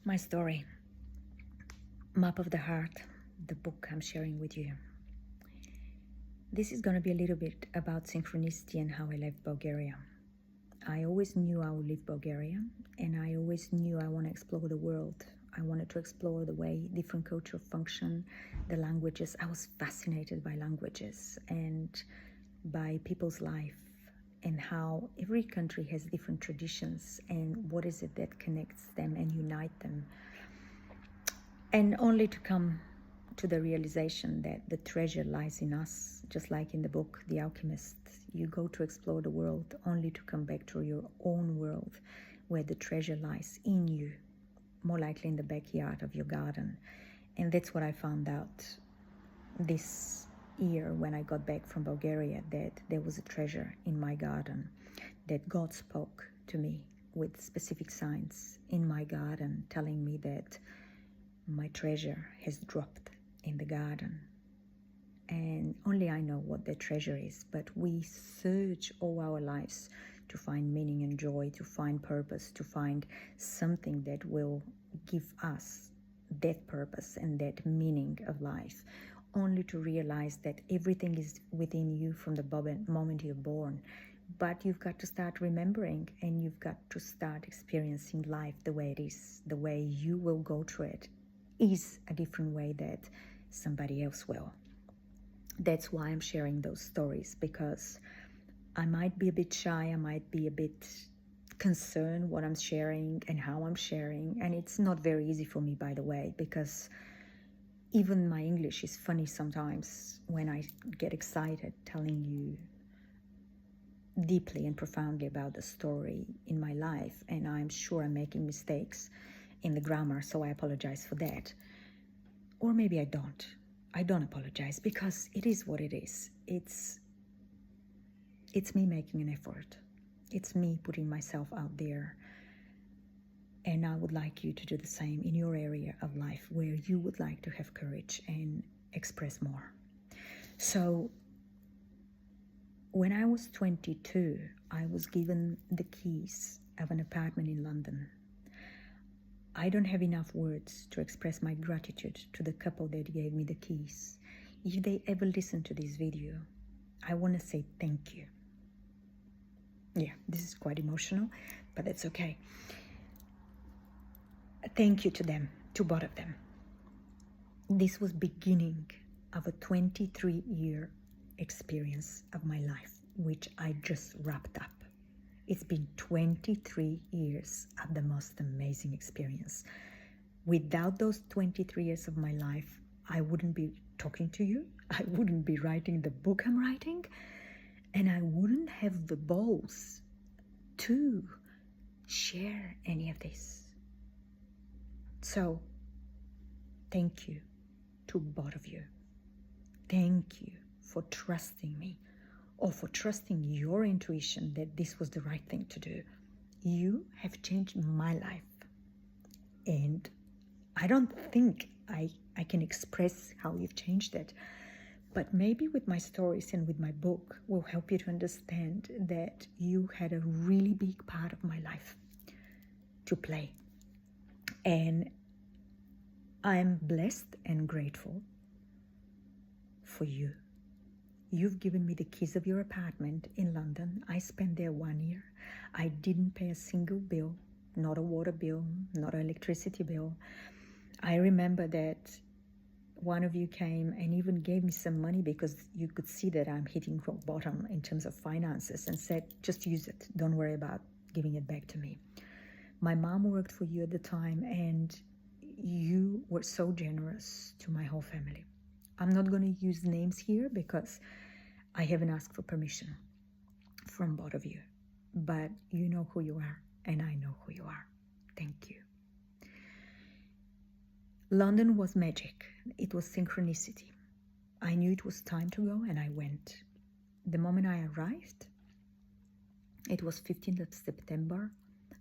My story, Map of the Heart, the book I'm sharing with you. This is going to be a little bit about synchronicity and how I left Bulgaria. I always knew I would leave Bulgaria, and I always knew I want to explore the world. I wanted to explore the way different cultures function, the languages. I was fascinated by languages and by people's life and how every country has different traditions and what is it that connects them and unite them. And only to come to the realization that the treasure lies in us, just like in the book, The Alchemist. You go to explore the world only to come back to your own world where the treasure lies in you, more likely in the backyard of your garden. And that's what I found out this year when I got back from Bulgaria, that there was a treasure in my garden, that God spoke to me with specific signs in my garden telling me that my treasure has dropped in the garden. And only I know what that treasure is, but we search all our lives to find meaning and joy, to find purpose, to find something that will give us that purpose and that meaning of life, only to realize that everything is within you from the moment you're born. But you've got to start remembering, and you've got to start experiencing life the way it is. The way you will go through it is a different way that somebody else will. That's why I'm sharing those stories, because I might be a bit shy, I might be a bit concerned what I'm sharing and how I'm sharing, and it's not very easy for me, by the way, because even my English is funny sometimes when I get excited telling you deeply and profoundly about the story in my life, and I'm sure I'm making mistakes in the grammar, so I apologize for that. Or maybe I don't. I don't apologize, because it is what it is. It's me making an effort. It's me putting myself out there. And I would like you to do the same in your area of life where you would like to have courage and express more. So when I was 22, I was given the keys of an apartment in London. I don't have enough words to express my gratitude to the couple that gave me the keys. If they ever listen to this video, I want to say thank you. Yeah, this is quite emotional, but that's okay. Thank you to them, to both of them. This was beginning of a 23-year experience of my life, which I just wrapped up. It's been 23 years of the most amazing experience. Without those 23 years of my life, I wouldn't be talking to you. I wouldn't be writing the book I'm writing. And I wouldn't have the balls to share any of this. So, thank you to both of you. Thank you for trusting me, or for trusting your intuition that this was the right thing to do. You have changed my life. And I don't think I can express how you've changed it. But maybe with my stories and with my book will help you to understand that you had a really big part of my life to play. And I'm blessed and grateful for you. You've given me the keys of your apartment in London. I spent there 1 year. I didn't pay a single bill, not a water bill, not an electricity bill. I remember that one of you came and even gave me some money because you could see that I'm hitting rock bottom in terms of finances, and said, just use it. Don't worry about giving it back to me. My mom worked for you at the time, and you were so generous to my whole family. I'm not going to use names here because I haven't asked for permission from both of you, but you know who you are, and I know who you are. Thank you. London was magic. It was synchronicity. I knew it was time to go, and I went. The moment I arrived, it was 15th of September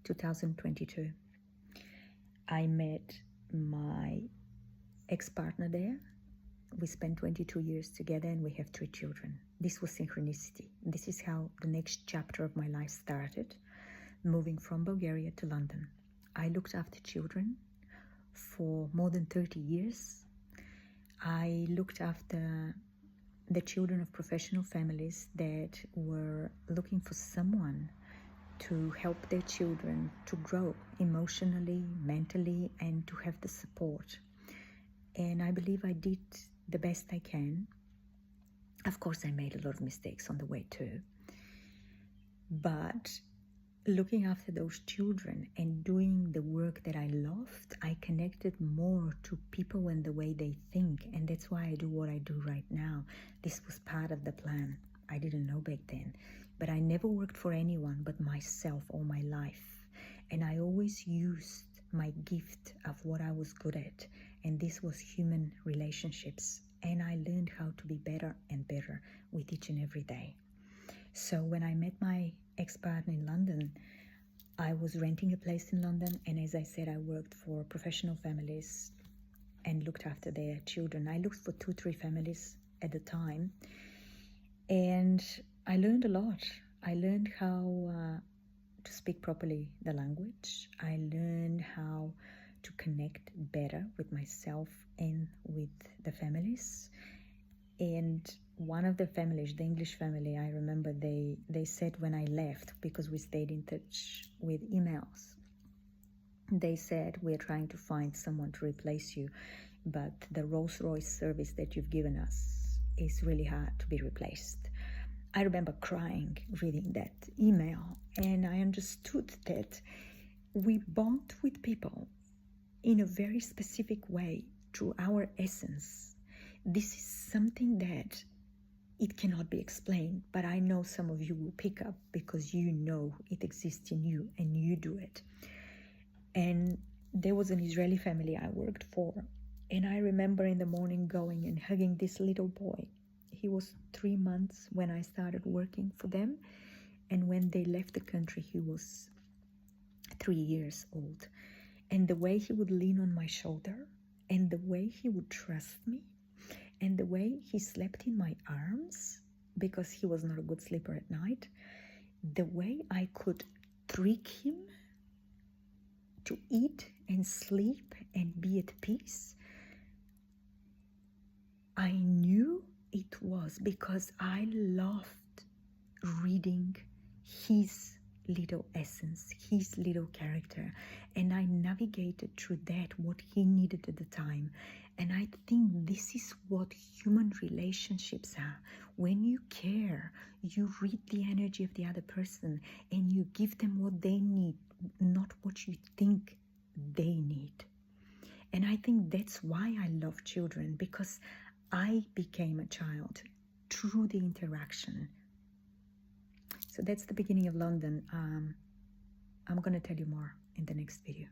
2022. I met my ex-partner there. We spent 22 years together, and we have 3 children. This was synchronicity. This is how the next chapter of my life started, moving from Bulgaria to London. I looked after children for more than 30 years. I looked after the children of professional families that were looking for someone to help their children to grow emotionally, mentally, and to have the support. And I believe I did the best I can. Of course, I made a lot of mistakes on the way too. But looking after those children and doing the work that I loved, I connected more to people and the way they think. And that's why I do what I do right now. This was part of the plan. I didn't know back then. But I never worked for anyone but myself all my life. And I always used my gift of what I was good at. And this was human relationships. And I learned how to be better and better with each and every day. So when I met my ex-partner in London, I was renting a place in London, and as I said, I worked for professional families and looked after their children. I looked for 2-3 families at the time, and I learned a lot. I learned how to speak properly the language. I learned how to connect better with myself and with the families. And one of the families, the English family, I remember they said when I left, because we stayed in touch with emails, they said, we're trying to find someone to replace you, but the Rolls-Royce service that you've given us is really hard to be replaced. I remember crying reading that email, and I understood that we bond with people in a very specific way through our essence. This is something that it cannot be explained, but I know some of you will pick up because you know it exists in you and you do it. And there was an Israeli family I worked for, and I remember in the morning going and hugging this little boy. He was 3 months when I started working for them, and when they left the country, he was 3 years old. And the way he would lean on my shoulder, and the way he would trust me, and the way he slept in my arms, because he was not a good sleeper at night, the way I could trick him to eat and sleep and be at peace, I knew it was because I loved reading his little essence, his little character, and I navigated through that, what he needed at the time. And I think this is what human relationships are. When you care, you read the energy of the other person and you give them what they need, not what you think they need. And I think that's why I love children, because I became a child through the interaction. So that's the beginning of London. I'm going to tell you more in the next video.